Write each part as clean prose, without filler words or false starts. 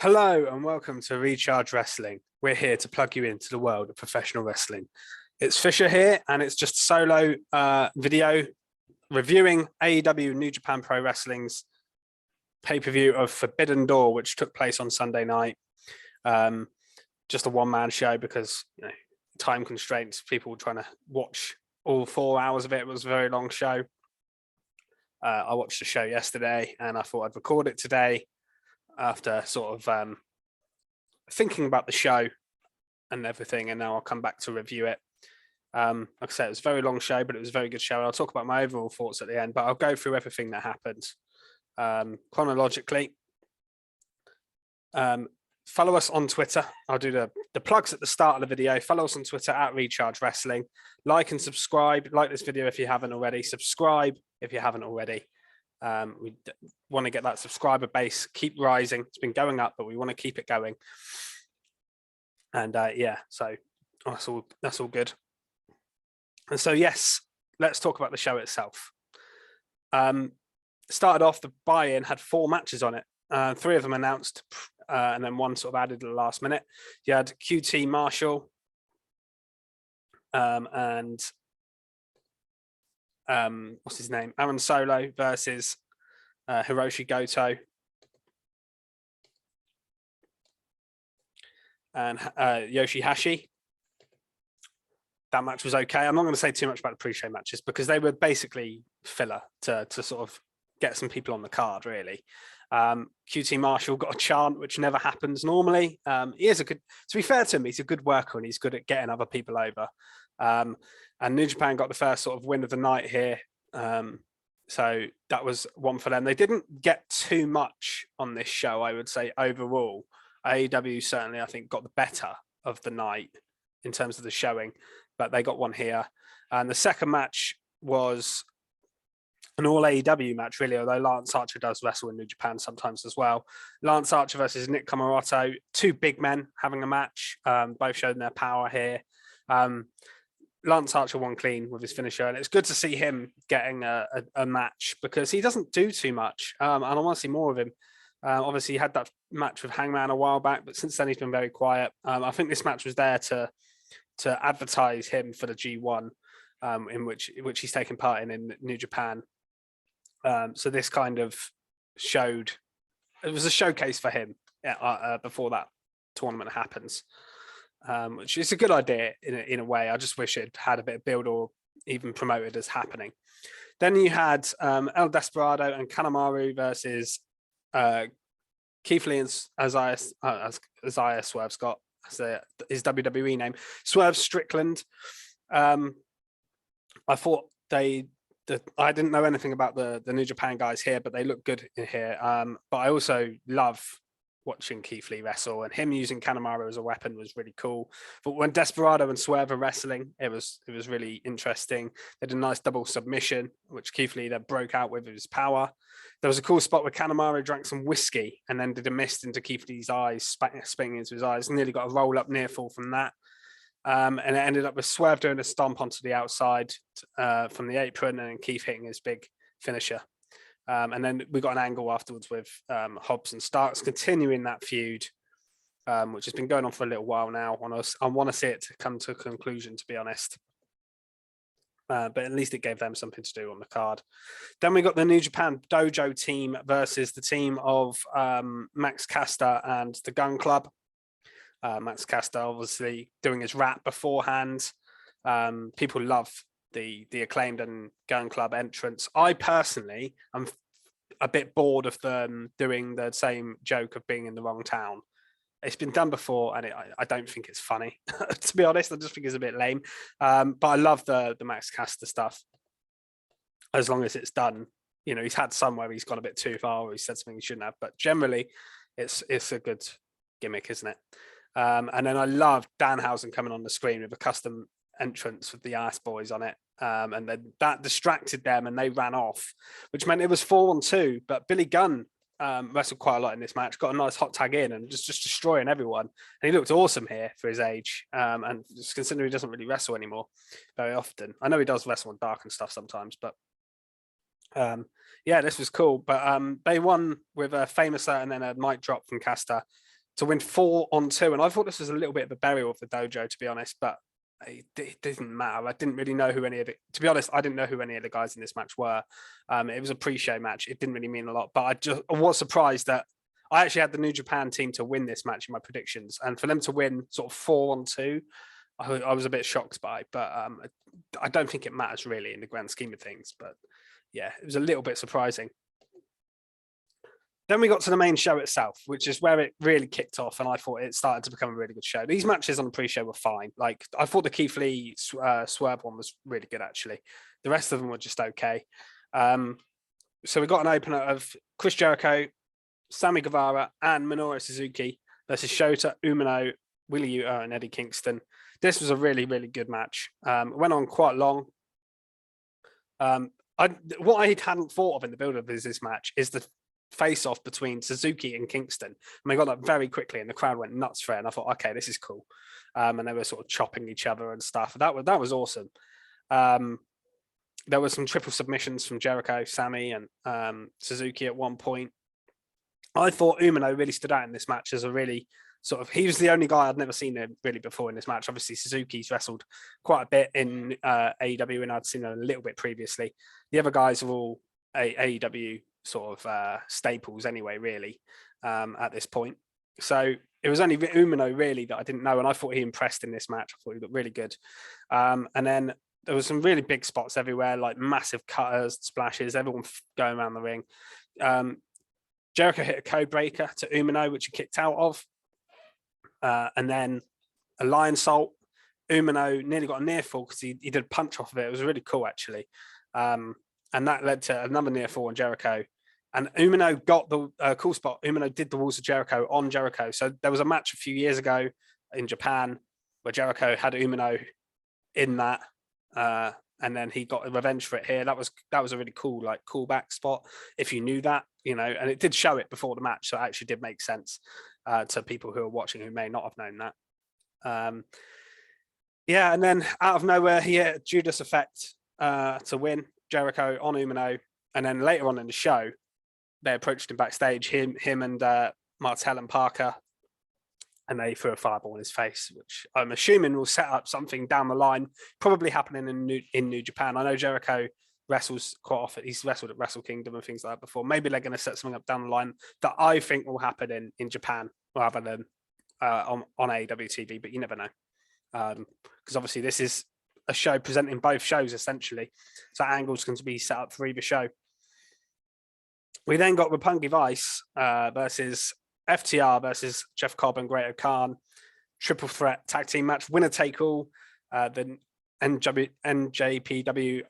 Hello and welcome to Recharge Wrestling. We're here to plug you into the world of professional wrestling. It's Fisher here, and it's just a solo video reviewing AEW New Japan Pro Wrestling's pay-per-view of Forbidden Door, which took place on Sunday night. Just a one-man show because time constraints, people trying to watch all 4 hours of it. It was a very long show. I watched the show yesterday and I thought I'd record it today after sort of thinking about the show and everything, and now I'll come back to review it. Like I said, it was a very long show, but it was a very good show. I'll talk about my overall thoughts at the end, but I'll go through everything that happened chronologically. Follow us on Twitter. I'll do the plugs at the start of the video. Follow us on Twitter at Recharge Wrestling. Like and subscribe. Like this video if you haven't already. Subscribe if you haven't already. We want to get that subscriber base keep rising. It's been going up, but we want to keep it going. And yeah, so that's all good. And so yes, let's talk about the show itself. Started off, the buy-in had 4 matches on it. 3 of them announced, and then 1 sort of added at the last minute. You had QT Marshall and what's his name? Aaron Solo versus Hiroshi Goto and Yoshihashi. That match was okay. I'm not going to say too much about the pre-show matches because they were basically filler to sort of get some people on the card, really. QT Marshall got a chant, which never happens normally. He is a good, to be fair to him, he's a good worker and he's good at getting other people over. And New Japan got the first sort of win of the night here. So that was one for them. They didn't get too much on this show, I would say, overall. AEW certainly, I think, got the better of the night in terms of the showing, but they got one here. And the second match was an all AEW match, really, although Lance Archer does wrestle in New Japan sometimes as well. Lance Archer versus Nick Comoroto, 2 big men having a match, both showing their power here. Lance Archer won clean with his finisher, and it's good to see him getting a match because he doesn't do too much, and I want to see more of him. Obviously, he had that match with Hangman a while back, but since then he's been very quiet. I think this match was there to advertise him for the G1, in which he's taken part in New Japan. So this kind of showed, it was a showcase for him before that tournament happens. Which is a good idea in a way. I just wish it had a bit of build or even promoted as happening. Then you had El Desperado and Kanemaru versus Keith Lee and Isaiah Swerve Scott, his WWE name, Swerve Strickland. I thought I didn't know anything about the New Japan guys here, but they look good in here. But I also love watching Keith Lee wrestle, and him using Kanemaru as a weapon was really cool. But when Desperado and Swerve are wrestling, it was really interesting. They did a nice double submission, which Keith Lee then broke out with his power. There was a cool spot where Kanemaru drank some whiskey and then did a mist into Keith Lee's eyes, spitting into his eyes, nearly got a roll up near fall from that. And it ended up with Swerve doing a stomp onto the outside from the apron, and then Keith hitting his big finisher. And then we got an angle afterwards with Hobbs and Starks continuing that feud, which has been going on for a little while now. I want to see it to come to a conclusion, to be honest. But at least it gave them something to do on the card. Then we got the New Japan Dojo team versus the team of Max Caster and the Gun Club. Max Caster obviously doing his rap beforehand. People love the Acclaimed and Gun Club entrance. I personally am a bit bored of them doing the same joke of being in the wrong town. It's been done before, and I don't think it's funny. To be honest, I just think it's a bit lame. But I love the Max Caster stuff, as long as it's done. He's had some where he's gone a bit too far, or he said something he shouldn't have. But generally, it's a good gimmick, isn't it? And then I love Danhausen coming on the screen with a custom entrance with the Ass Boys on it. And then that distracted them and they ran off, which meant it was 4-on-2. But Billy Gunn wrestled quite a lot in this match, got a nice hot tag in and just destroying everyone. And he looked awesome here for his age. And just considering he doesn't really wrestle anymore very often. I know he does wrestle on Dark and stuff sometimes, but yeah, this was cool. But they won with a famous and then a mic drop from Caster. to win 4-on-2. And I thought this was a little bit of a burial of the dojo, to be honest, but it didn't matter. I didn't really know who any of it, to be honest, I didn't know who any of the guys in this match were. It was a pre-show match. It didn't really mean a lot, but I was surprised that I actually had the New Japan team to win this match in my predictions. And for them to win sort of 4-on-2, I was a bit shocked by, but I don't think it matters really in the grand scheme of things. But yeah, it was a little bit surprising. Then we got to the main show itself, which is where it really kicked off, and I thought it started to become a really good show. These matches on the pre-show were fine. Like, I thought the Keith Lee Swerve one was really good, actually. The rest of them were just okay. So we got an opener of Chris Jericho, Sammy Guevara, and Minoru Suzuki versus Shota Umino, Wheeler Yuta, and Eddie Kingston. This was a really, really good match. It went on quite long. What I hadn't thought of in the build-up is this match is the face-off between Suzuki and Kingston. And they got that very quickly, and the crowd went nuts for it. And I thought, okay, this is cool. And they were sort of chopping each other and stuff. That was awesome. There were some triple submissions from Jericho, Sammy, and Suzuki at one point. I thought Umino really stood out in this match as a really sort of, he was the only guy I'd never seen him really before in this match. Obviously, Suzuki's wrestled quite a bit in AEW, and I'd seen him a little bit previously. The other guys are all AEW sort of staples anyway, really, at this point. So it was only Umino really that I didn't know, and I thought he impressed in this match. I thought he looked really good. And then there was some really big spots everywhere, like massive cutters, splashes, everyone going around the ring. Jericho hit a code breaker to Umino, which he kicked out of. And then a lion salt. Umino nearly got a near fall because he did a punch off of it. It was really cool, actually. And that led to another near fall on Jericho. And Umino got the cool spot. Umino did the Walls of Jericho on Jericho. So there was a match a few years ago in Japan where Jericho had Umino in that. And then he got revenge for it here. That was a really cool, like, callback spot, if you knew that, you know, and it did show it before the match. So it actually did make sense to people who are watching who may not have known that. Yeah, and then out of nowhere, he hit Judas Effect to win Jericho on Umino. And then later on in the show, they approached him backstage, him and Martel and Parker, and they threw a fireball in his face, which I'm assuming will set up something down the line, probably happening in New Japan. I know Jericho wrestles quite often. He's wrestled at Wrestle Kingdom and things like that before. Maybe they're going to set something up down the line that I think will happen in Japan rather than on AEW TV, but you never know. Because obviously this is a show presenting both shows, essentially. So angle's going to be set up for either show. We then got Roppongi Vice versus FTR versus Jeff Cobb and Great Khan. Triple threat tag team match, winner take all. The NJPW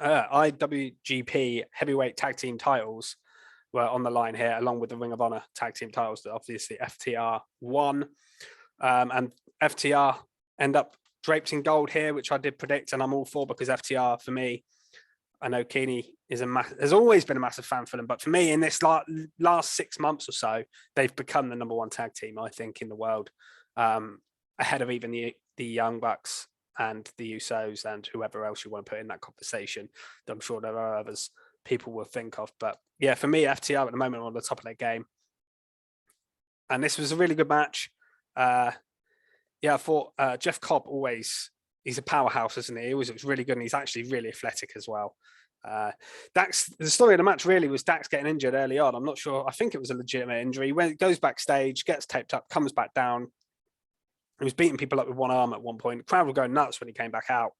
IWGP heavyweight tag team titles were on the line here, along with the Ring of Honor tag team titles that obviously FTR won. And FTR end up draped in gold here, which I did predict, and I'm all for, because FTR, for me, I know Keeney has always been a massive fan for them, but for me, in this last 6 months or so, they've become the number one tag team, I think, in the world, ahead of even the Young Bucks and the Usos and whoever else you want to put in that conversation. I'm sure there are others people will think of, but yeah, for me, FTR at the moment are on the top of their game, and this was a really good match. I thought Jeff Cobb he's a powerhouse, isn't he? He always looks really good, and he's actually really athletic as well. Dax, the story of the match really was Dax getting injured early on. I'm not sure. I think it was a legitimate injury. When it goes backstage, gets taped up, comes back down. He was beating people up with one arm at one point. The crowd were going nuts when he came back out.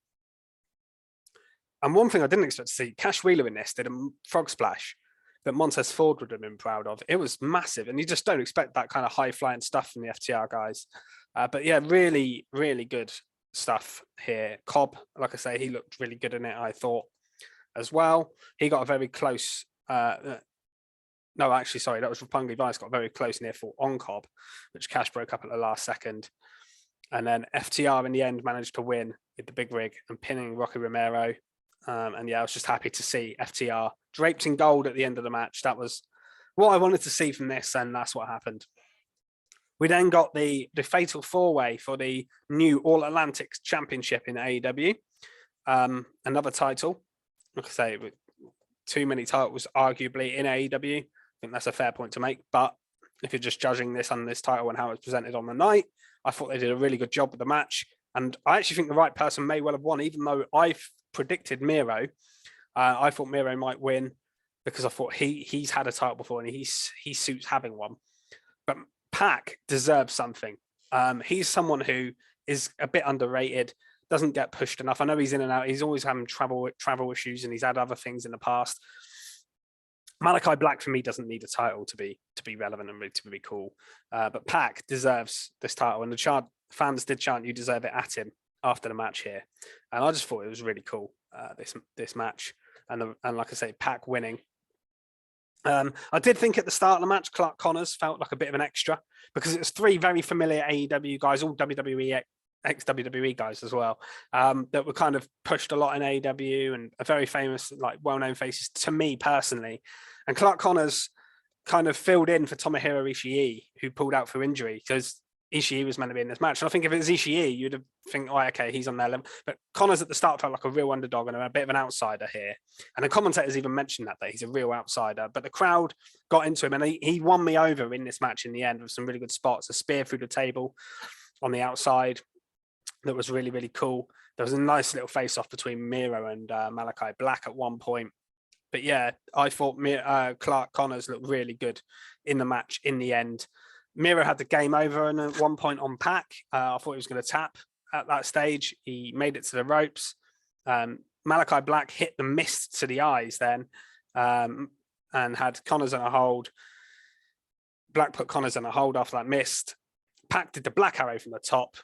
And one thing I didn't expect to see, Cash Wheeler in this did a frog splash that Montez Ford would have been proud of. It was massive, and you just don't expect that kind of high-flying stuff from the FTR guys. But yeah, really, really good stuff here. Cobb, like I say, he looked really good in it, I thought, as well. He got a very close that was Roppongi Vice, got a very close near fall on Cobb, which Cash broke up at the last second. And then FTR in the end managed to win with the big rig and pinning Rocky Romero. And yeah, I was just happy to see FTR draped in gold at the end of the match. That was what I wanted to see from this, and that's what happened. We then got the fatal four-way for the new All Atlantic Championship in AEW. Another title. Like I say, too many titles arguably in AEW. I think that's a fair point to make, but if you're just judging this on this title and how it's presented on the night. I thought they did a really good job with the match. And I actually think the right person may well have won, even though I predicted Miro. I thought Miro might win because I thought he's had a title before and he suits having one. But Pac deserves something. He's someone who is a bit underrated, doesn't get pushed enough. I know he's in and out. He's always having travel issues, and he's had other things in the past. Malachi Black for me doesn't need a title to be relevant and to be cool. But Pac deserves this title, and the fans did chant, "You deserve it" at him after the match here, and I just thought it was really cool. This match, and like I say, Pac winning. I did think at the start of the match, Clark Connors felt like a bit of an extra because it was three very familiar AEW guys, all WWE, ex-WWE guys as well, that were kind of pushed a lot in AEW and are very famous, like well-known faces to me personally. And Clark Connors kind of filled in for Tomohiro Ishii, who pulled out for injury because Ishii was meant to be in this match. And I think if it was Ishii, you'd have think, oh, okay, he's on their level. But Connors at the start felt like a real underdog and a bit of an outsider here. And the commentators even mentioned that he's a real outsider. But the crowd got into him, and he won me over in this match in the end with some really good spots. A spear through the table on the outside that was really, really cool. There was a nice little face-off between Miro and Malachi Black at one point. But yeah, I thought Clark Connors looked really good in the match in the end. Miro had the game over, and at one point on Pac, I thought he was going to tap at that stage. He made it to the ropes. Malachi Black hit the mist to the eyes then, and had Connors in a hold. Black put Connors in a hold after that mist. Pac did the black arrow from the top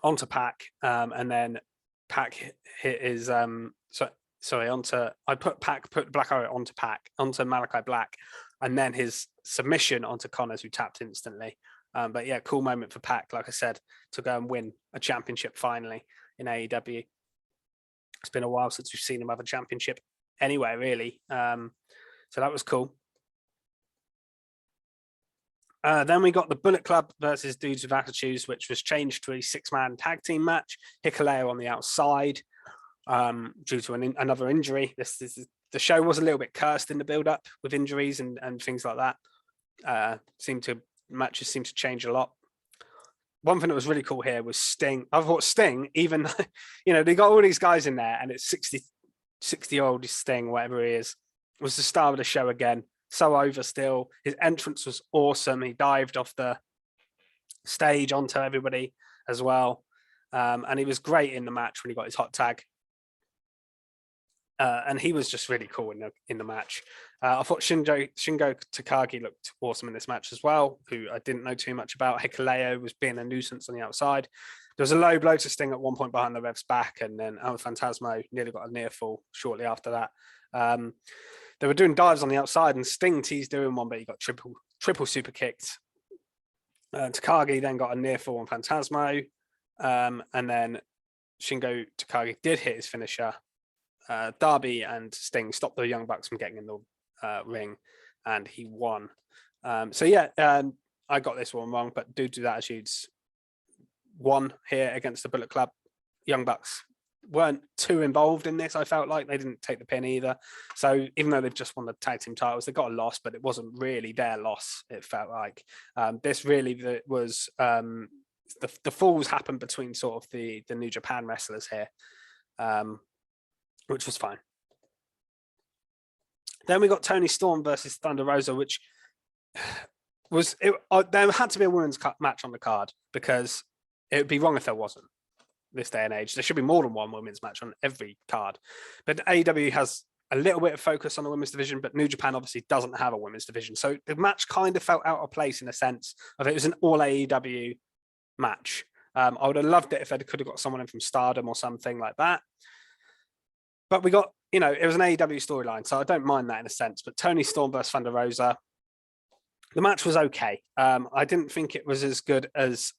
onto Pac, and then Pac hit his I put the black arrow onto Malachi Black, and then his submission onto Connors, who tapped instantly. But yeah, cool moment for Pac, like I said, to go and win a championship finally in AEW. It's been a while since we've seen him have a championship anywhere, really. So that was cool. Then we got the Bullet Club versus Dudes with Attitudes, which was changed to a 6-man tag team match. Hikuleo on the outside due to another injury. The show was a little bit cursed in the build-up with injuries and things like that. Matches seem to change a lot. One thing that was really cool here was Sting. I thought Sting, even, they got all these guys in there, and it's 60-year-old Sting, whatever he is, was the star of the show again. So over still. His entrance was awesome. He dived off the stage onto everybody as well. And he was great in the match when he got his hot tag. And he was just really cool in the match. I thought Shingo Takagi looked awesome in this match as well, who I didn't know too much about. Hikuleo was being a nuisance on the outside. There was a low blow to Sting at one point behind the Rev's back, and then El Phantasmo nearly got a near fall shortly after that. They were doing dives on the outside, and Sting teased doing one, but he got triple super kicked. Takagi then got a near fall on Phantasmo, and then Shingo Takagi did hit his finisher. Darby and Sting stopped the Young Bucks from getting in the ring, and he won. I got this one wrong, but Dudes with Attitudes won here against the Bullet Club. Young Bucks weren't too involved in this. I felt like they didn't take the pin either. So even though they've just won the tag team titles, they got a loss, but it wasn't really their loss. It felt like this really was the falls happened between sort of the New Japan wrestlers here, which was fine. Then we got Toni Storm versus Thunder Rosa, which was there had to be a women's match on the card because it would be wrong if there wasn't. This day and age, there should be more than one women's match on every card. But AEW has a little bit of focus on the women's division, but New Japan obviously doesn't have a women's division. So the match kind of felt out of place in a sense of it was an all AEW match. I would have loved it if they could have got someone in from Stardom or something like that. But we got, it was an AEW storyline, so I don't mind that in a sense. But Toni Storm versus Thunder Rosa, the match was okay. I didn't think it was as good as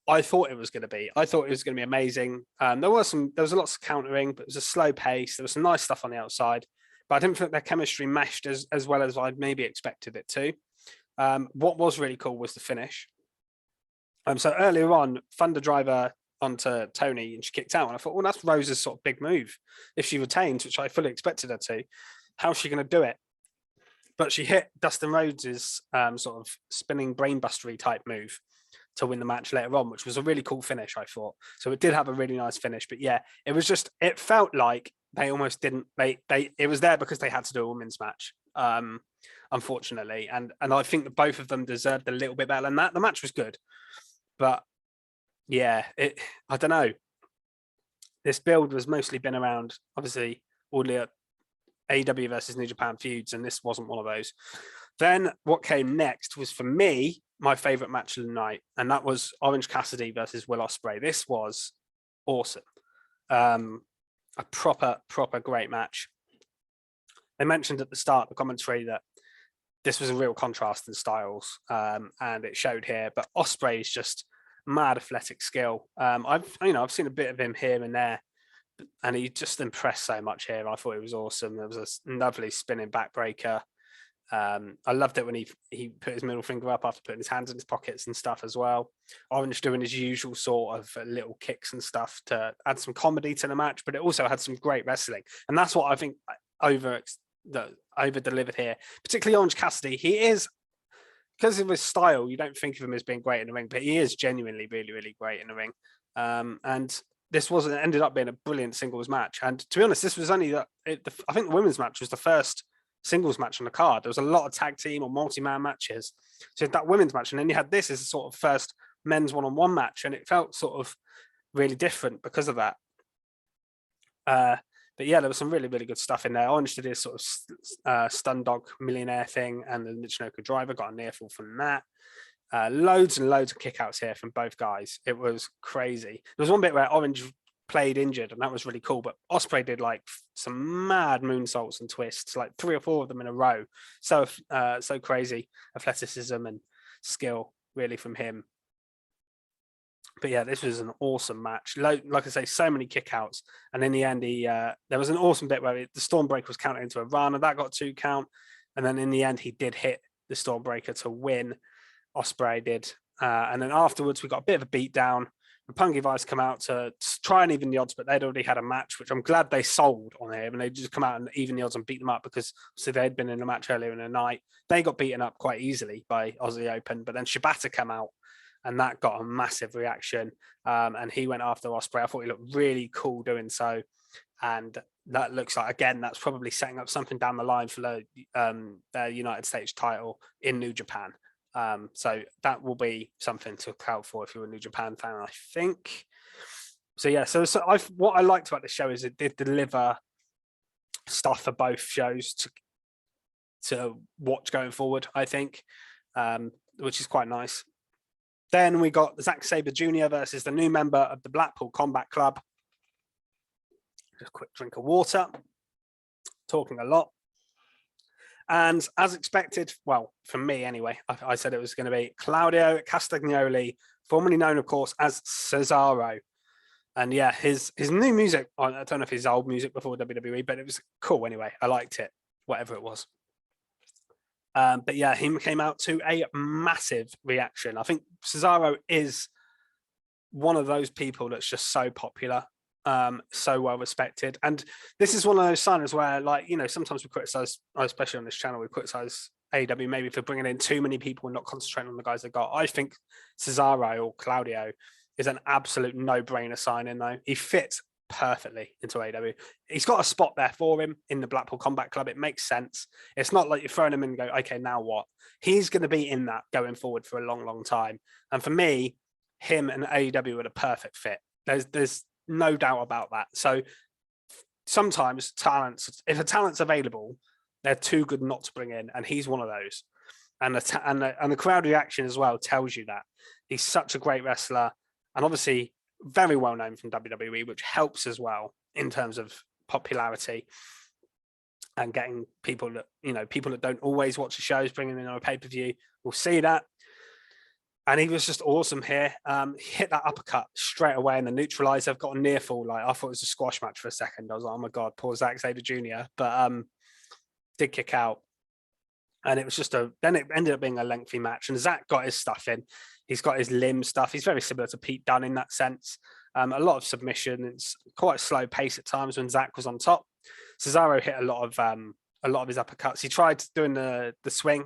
I thought it was going to be. I thought it was going to be amazing. There was a lot of countering, but it was a slow pace. There was some nice stuff on the outside, but I didn't think their chemistry meshed as well as I'd maybe expected it to. What was really cool was the finish. So earlier on, Thunder Driver onto Toni, and she kicked out, and I thought, well, that's Rosa's sort of big move. If she retains, which I fully expected her to, how's she going to do it? but she hit Dustin Rhodes's sort of spinning brainbustery type move to win the match later on, which was a really cool finish, I thought. So it did have a really nice finish, but yeah, it felt like they almost didn't, it was there because they had to do a women's match, unfortunately. And I think that both of them deserved a little bit better than that. The match was good, but yeah, I don't know. This build was mostly been around, obviously, all the AEW versus New Japan feuds, and this wasn't one of those. Then what came next was, for me, my favorite match of the night, and that was Orange Cassidy versus Will Ospreay. This was awesome. A proper great match. They mentioned at the start, the commentary, that this was a real contrast in styles, and it showed here. But Ospreay's just mad athletic skill. I've seen a bit of him here and there, and he just impressed so much here. I thought it was awesome. There was a lovely spinning backbreaker. I loved it when he put his middle finger up after putting his hands in his pockets and stuff as well. Orange doing his usual sort of little kicks and stuff to add some comedy to the match, but it also had some great wrestling, and that's what I think over delivered here. Particularly Orange Cassidy, he is, because of his style, you don't think of him as being great in the ring, but he is genuinely really great in the ring. And this ended up being a brilliant singles match. And to be honest, this was only I think the women's match was the first singles match on the card. There was a lot of tag team or multi-man matches. So that women's match, and then you had this as a sort of first men's one-on-one match, and it felt sort of really different because of that. But yeah, there was some really good stuff in there. Orange did his sort of stun dog millionaire thing, and the Michinoku driver got a near fall from that. Loads and loads of kickouts here from both guys. It was crazy. There was one bit where Orange played injured, and that was really cool. But Ospreay did like some mad moonsaults and twists, like 3 or 4 of them in a row. So crazy athleticism and skill really from him. But yeah, this was an awesome match. Like I say, so many kickouts, and in the end, there was an awesome bit where the Stormbreaker was counted into a run, and that got 2 count. And then in the end, he did hit the Stormbreaker to win. Ospreay did, and then afterwards we got a bit of a beat down. Roppongi Vice come out to try and even the odds, but they'd already had a match, which I'm glad they sold on him, and they just come out and even the odds and beat them up, because so they'd been in a match earlier in the night. They got beaten up quite easily by Aussie Open, but then Shibata came out, and that got a massive reaction. And he went after Ospreay. I thought he looked really cool doing so, and that looks like, again, that's probably setting up something down the line for the United States title in New Japan. So that will be something to look out for if you're a New Japan fan, I think. So yeah, what I liked about this show is it did deliver stuff for both shows to watch going forward, I think, which is quite nice. Then we got Zack Sabre Jr. versus the new member of the Blackpool Combat Club. Just a quick drink of water. Talking a lot. And as expected, well, from me anyway, I said it was going to be Claudio Castagnoli, formerly known, of course, as Cesaro. And yeah, his new music, I don't know if his old music before WWE, but it was cool anyway. I liked it, whatever it was. But yeah, he came out to a massive reaction. I think Cesaro is one of those people that's just so popular, so well respected. And this is one of those signings where, like, sometimes we criticize, especially on this channel, we criticize AEW maybe for bringing in too many people and not concentrating on the guys they got. I think Cesaro or Claudio is an absolute no-brainer signing, though. He fits perfectly into AEW. He's got a spot there for him in the Blackpool Combat Club. It makes sense. It's not like you're throwing him in and go, okay, now what? He's going to be in that going forward for a long time. And for me, him and AEW are the perfect fit. There's no doubt about that. So sometimes if a talent's available, they're too good not to bring in, and he's one of those. And the crowd reaction as well tells you that. He's such a great wrestler, and obviously very well known from WWE, which helps as well in terms of popularity and getting people that don't always watch the shows, bringing them in on a pay-per-view. We'll see that. And he was just awesome here. He hit that uppercut straight away in the neutralizer. Got a near fall. Like, I thought it was a squash match for a second. I was like, oh my God, poor Zack Sabre Jr. But did kick out. And it was then it ended up being a lengthy match. And Zack got his stuff in. He's got his limb stuff. He's very similar to Pete Dunne in that sense. A lot of submission. It's quite a slow pace at times when Zack was on top. Cesaro hit a lot of a lot of his uppercuts. He tried doing the swing,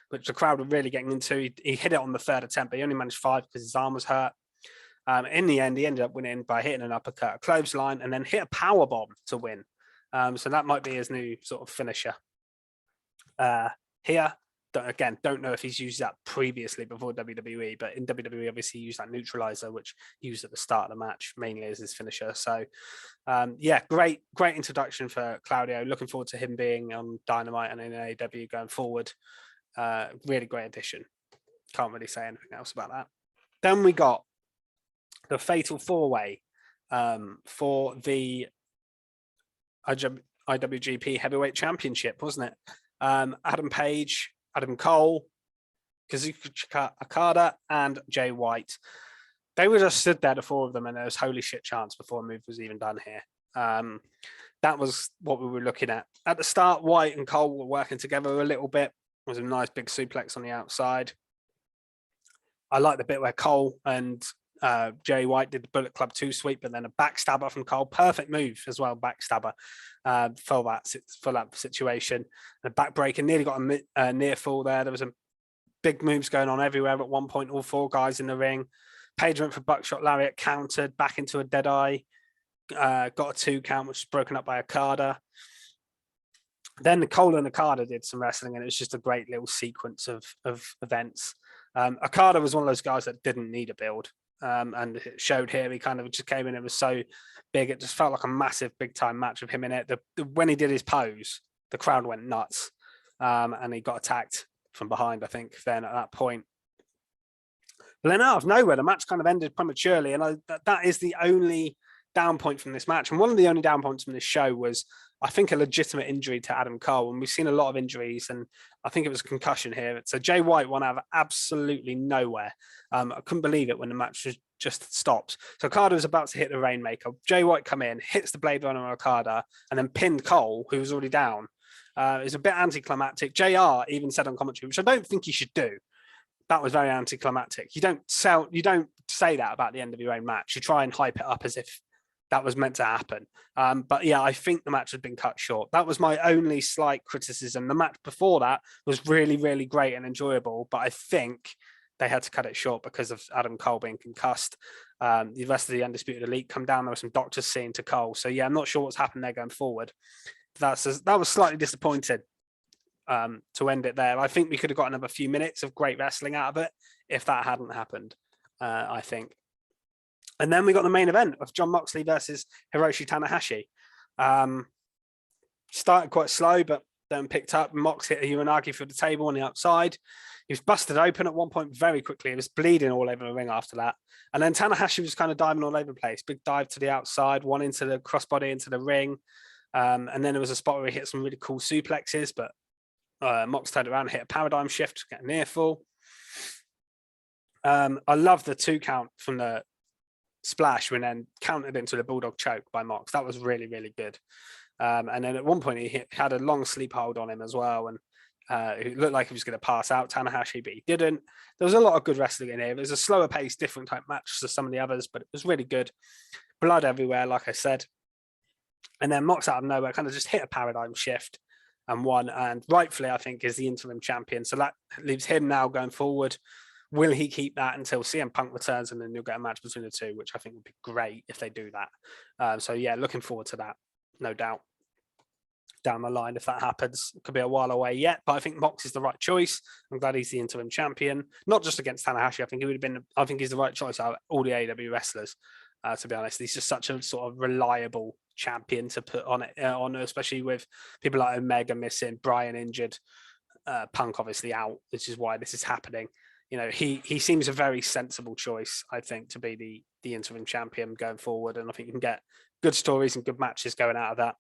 which the crowd were really getting into. He hit it on the third attempt, but he only managed 5 because his arm was hurt. In the end, he ended up winning by hitting an uppercut, a clothesline, and then hit a power bomb to win. So that might be his new sort of finisher. Here, don't know if he's used that previously before WWE, but in WWE, obviously, he used that neutralizer, which he used at the start of the match, mainly as his finisher. So, great introduction for Claudio. Looking forward to him being on Dynamite and in AEW going forward. Really great addition. Can't really say anything else about that. Then we got the Fatal 4-Way for the IWGP Heavyweight Championship, wasn't it? Adam Page, Adam Cole, Kazuchika Okada, and Jay White. They were just stood there, the 4 of them, and there was holy shit chance before a move was even done here. That was what we were looking at. At the start, White and Cole were working together a little bit. It was a nice big suplex on the outside. I like the bit where Cole and Jay White did the Bullet Club 2 sweep, but then a backstabber from Cole. Perfect move as well, backstabber for that situation. A backbreaker, nearly got a near fall there. There was a big moves going on everywhere. At one point, all 4 guys in the ring. Page went for buckshot lariat, countered, back into a dead eye. Got a 2 count, which was broken up by Okada. Then Cole and Okada did some wrestling, and it was just a great little sequence of events. Okada was one of those guys that didn't need a build. And it showed here. He kind of just came in. It was so big. It just felt like a massive, big time match with him in it. When he did his pose, the crowd went nuts, and he got attacked from behind, I think, then at that point. But then out of nowhere, the match kind of ended prematurely, and that is the only down point from this match. And one of the only down points from this show was, I think, a legitimate injury to Adam Cole. And we've seen a lot of injuries, and I think it was a concussion here. So Jay White won out of absolutely nowhere. I couldn't believe it when the match just stopped. So Okada was about to hit the Rainmaker. Jay White come in, hits the Blade Runner on Okada, and then pinned Cole, who was already down. It was a bit anticlimactic. JR even said on commentary, which I don't think he should do. That was very anticlimactic. You don't say that about the end of your own match. You try and hype it up as if that was meant to happen. But yeah, I think the match had been cut short. That was my only slight criticism. The match before that was really, really great and enjoyable, but I think they had to cut it short because of Adam Cole being concussed. The rest of the Undisputed Elite come down. There were some doctors seeing to Cole. So yeah, I'm not sure what's happened there going forward. That was slightly disappointed to end it there. I think we could have got another few minutes of great wrestling out of it if that hadn't happened, I think. And then we got the main event of Jon Moxley versus Hiroshi Tanahashi. Started quite slow, but then picked up. Mox hit a Uranagi through the table on the outside. He was busted open at one point very quickly. He was bleeding all over the ring after that. And then Tanahashi was kind of diving all over the place. Big dive to the outside, one into the crossbody into the ring. And then there was a spot where he hit some really cool suplexes, but Mox turned around and hit a paradigm shift, get a near fall. I love the 2 count from the splash when then countered into the Bulldog choke by Mox. That was really, really good. And then at one point he had a long sleep hold on him as well, and it looked like he was going to pass out Tanahashi, but he didn't. There was a lot of good wrestling in here. It was a slower pace, different type match to some of the others, but it was really good. Blood everywhere, like I said. And then Mox out of nowhere kind of just hit a paradigm shift and won, and rightfully I think is the interim champion. So that leaves him now going forward. Will he keep that until CM Punk returns, and then you'll get a match between the two, which I think would be great if they do that. So yeah, looking forward to that, no doubt. Down the line, if that happens, it could be a while away yet, but I think Mox is the right choice. I'm glad he's the interim champion, not just against Tanahashi. I think he's the right choice out of all the AEW wrestlers. To be honest, he's just such a sort of reliable champion to put on it, especially with people like Omega missing, Bryan injured, Punk obviously out, which is why this is happening. You know, he seems a very sensible choice, I think, to be the interim champion going forward, and I think you can get good stories and good matches going out of that.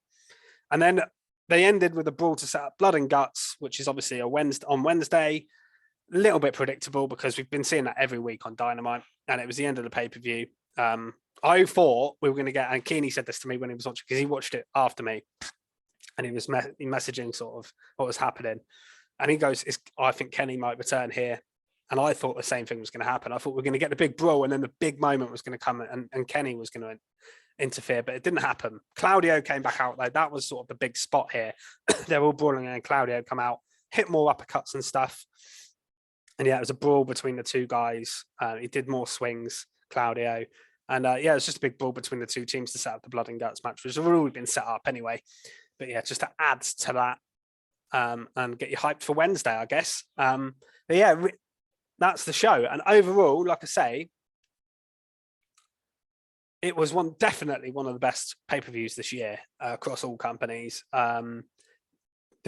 And then they ended with a brawl to set up Blood and Guts, which is obviously on Wednesday. A little bit predictable because we've been seeing that every week on Dynamite, and it was the end of the pay-per-view. I thought we were going to get, and Keeney said this to me when he was watching, because he watched it after me, and he was messaging sort of what was happening. And he goes, I think Kenny might return here. And I thought the same thing was going to happen. I thought we were going to get the big brawl, and then the big moment was going to come, and Kenny was going to interfere, but it didn't happen. Claudio came back out though. That was sort of the big spot here. They're all brawling and Claudio come out, hit more uppercuts and stuff. And yeah, it was a brawl between the two guys. He did more swings, Claudio. And yeah, it was just a big brawl between the two teams to set up the Blood and Guts match, which had already been set up anyway. But yeah, just to add to that and get you hyped for Wednesday, I guess. But yeah, that's the show. And overall, like I say, it was definitely one of the best pay-per-views this year across all companies. The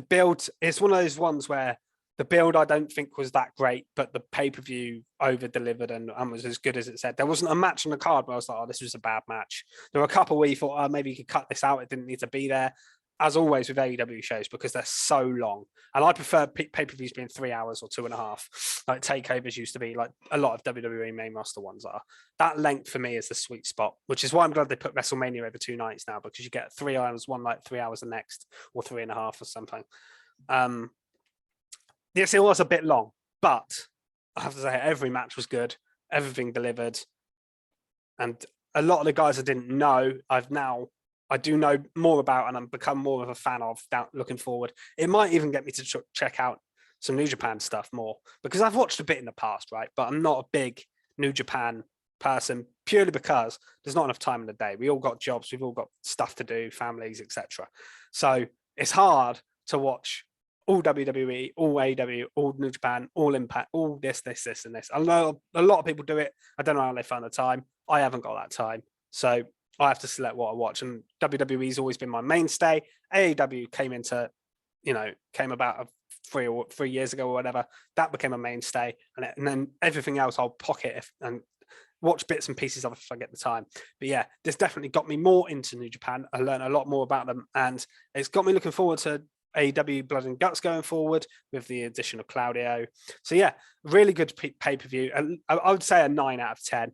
build is one of those ones where the build I don't think was that great, but the pay-per-view over-delivered and was as good as it said. There wasn't a match on the card where I was like, oh, this was a bad match. There were a couple where you thought, oh, maybe you could cut this out. It didn't need to be there. As always with AEW shows, because they're so long. And I prefer pay-per-views being 3 hours or 2.5. Like takeovers used to be, like a lot of WWE main roster ones are. That length for me is the sweet spot, which is why I'm glad they put WrestleMania over 2 nights now, because you get 3 hours one night, 3 hours the next, or 3.5 or something. Yes, it was a bit long, but I have to say every match was good. Everything delivered. And a lot of the guys I didn't know, I do know more about, and I'm become more of a fan of looking forward. It might even get me to check out some New Japan stuff more, because I've watched a bit in the past, right? But I'm not a big New Japan person, purely because there's not enough time in the day. We all got jobs, we've all got stuff to do, families, etc. So it's hard to watch all WWE, all AEW, all New Japan, all Impact, all this, and this. I know a lot of people do it. I don't know how they find the time. I haven't got that time. So I have to select what I watch, and WWE's always been my mainstay. AEW came about 3 years ago or whatever. That became a mainstay, and then everything else I'll pocket and watch bits and pieces of if I get the time. But yeah, this definitely got me more into New Japan. I learned a lot more about them, and it's got me looking forward to AEW Blood and Guts going forward with the addition of Claudio. So yeah, really good pay-per-view. And I would say a 9 out of 10.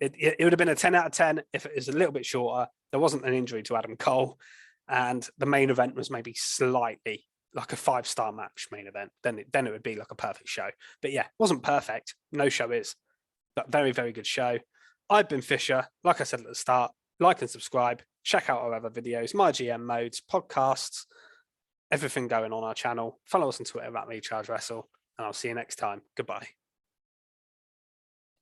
It would have been a 10 out of 10 if it was a little bit shorter. There wasn't an injury to Adam Cole, and the main event was maybe slightly like a 5-star match main event. Then it would be like a perfect show. But yeah, it wasn't perfect. No show is, but very, very good show. I've been Fisher. Like I said at the start, like and subscribe. Check out our other videos, my GM modes, podcasts, everything going on our channel. Follow us on Twitter @MeChargeWrestle, and I'll see you next time. Goodbye.